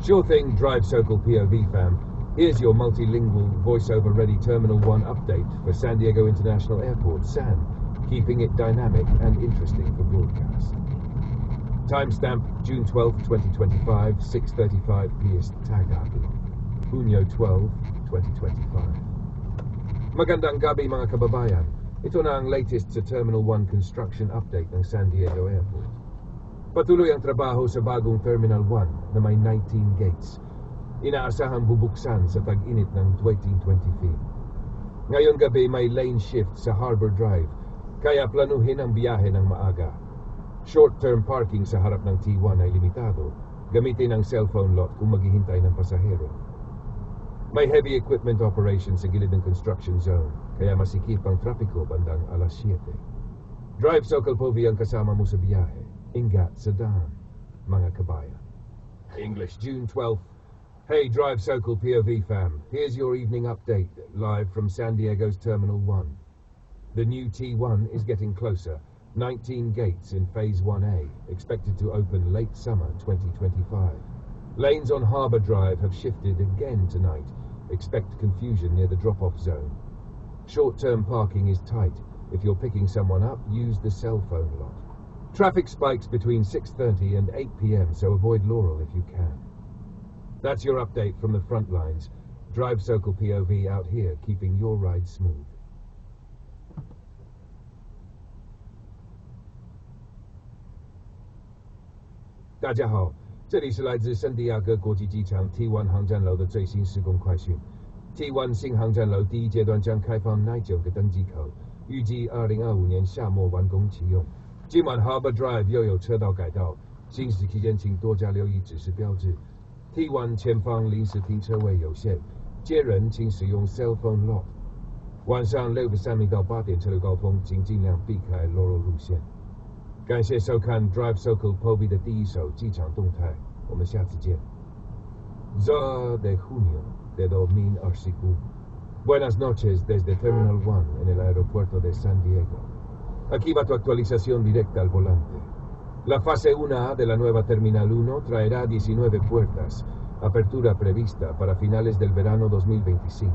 Sure thing, DriveSocal POV fam. Here's your multilingual, voiceover-ready Terminal 1 update for San Diego International Airport, SAN, keeping it dynamic and interesting for broadcast. Timestamp, June 12, 2025, 6:35 p.m. Tagalog. Hunyo 12, 2025. Magandang gabi mga kababayan. Ito na ang latest sa Terminal 1 construction update ng San Diego Airport. Patuloy ang trabaho sa bagong Terminal 1 na may 19 gates. Inaasahang bubuksan sa tag-init ng 2025. Ngayon gabi may lane shift sa Harbor Drive, kaya planuhin ang biyahe ng maaga. Short-term parking sa harap ng T1 ay limitado. Gamitin ang cellphone lot kung maghihintay ng pasahero. May heavy equipment operation sa gilid ng construction zone, kaya masikip ang trapiko bandang alas 7. DriveSocalPOV ang kasama mo sa biyahe. Ingat sa daan, mga kabayan. English, June 12th. Hey, DriveSocal POV fam. Here's your evening update, live from San Diego's Terminal 1. The new T1 is getting closer. 19 gates in Phase 1A, expected to open late summer 2025. Lanes on Harbor Drive have shifted again tonight. Expect confusion near the drop-off zone. Short-term parking is tight. If you're picking someone up, use the cell phone lot. Traffic spikes between 6:30 and 8 p.m., so avoid Laurel if you can. That's your update from the front lines. DriveSocal POV out here, keeping your ride smooth. 大家好，这里是来自圣地亚哥国际机场 T1 航站楼的最新施工快讯。T1 新航站楼第一阶段将开放9个登机口，预计2025年夏末完工启用。今晚 Harbor Drive 又有车道改道，行驶期间请多加留意指示标志。T1 前方临时停车位有限，接人请使用 cell phone lot。晚上6个3米到8点车流高峰，请尽量避开 Laurel 路线。感谢收看 DriveSocalPOV 的第一手机场动态，我们下次见。2 de junio de 2025. Buenas noches desde Terminal 1 en el Aeropuerto de San Diego. Aquí va tu actualización directa al volante. La fase 1A de la nueva Terminal 1 traerá 19 puertas, apertura prevista para finales del verano 2025.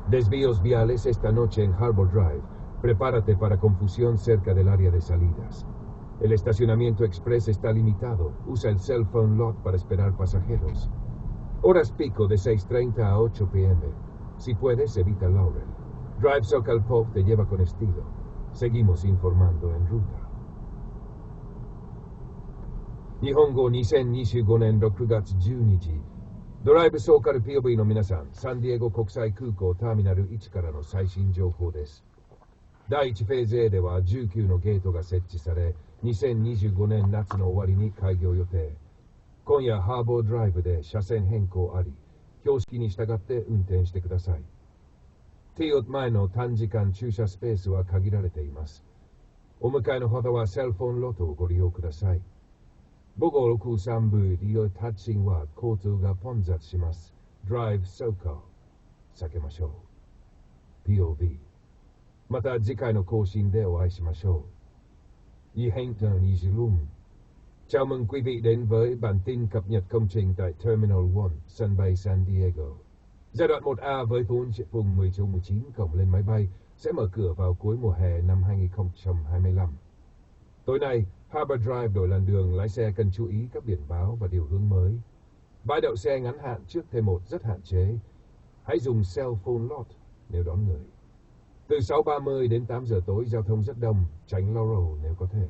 Desvíos viales esta noche en Harbor Drive. Prepárate para confusión cerca del área de salidas. El estacionamiento express está limitado. Usa el cell phone lot para esperar pasajeros. Horas pico de 6:30 a 8 p.m. Si puedes, evita Laurel. DriveSocalPOV te lleva con estilo. Seguimos informando en ruta. 日本語2025年6月12日、ドライブソーカル POV の皆さん、サンディエゴ国際空港ターミナル1からの最新情報です。第1フェーズ A では19のゲートが設置され、2025年夏の終わりに開業予定。今夜ハーボードライブで車線変更あり、標識に従って運転してください。T1 前の短時間駐車スペースは限られています。お迎えの方はセルフォンロットをご利用ください。午後6時3分利用タッチンは交通が混雑します。DriveSocal避けましょう。POV また次回の更新でお会いしましょう。Y hẹn gặp lại luôn. Chào mừng quý vị đến với bản tin cập nhật công trình tại Terminal 1, sân bay San Diego. Giai đoạn 1A với vốn triệu phùng 10/19 cổng lên máy bay sẽ mở cửa vào cuối mùa hè năm 2025. Tối nay, Harbor Drive đổi làn đường, lái xe cần chú ý các biển báo và điều hướng mới. Bãi đậu xe ngắn hạn trước thêm một rất hạn chế. Hãy dùng cell phone lot nếu đón người. Từ 6:30 đến 8 giờ tối giao thông rất đông, tránh Laurel nếu có thể.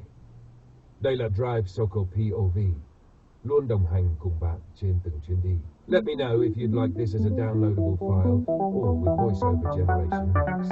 Đây là DriveSocal POV, luôn đồng hành cùng bạn trên từng chuyến đi. Let me know if you'd like this as a downloadable file or with voiceover generation next.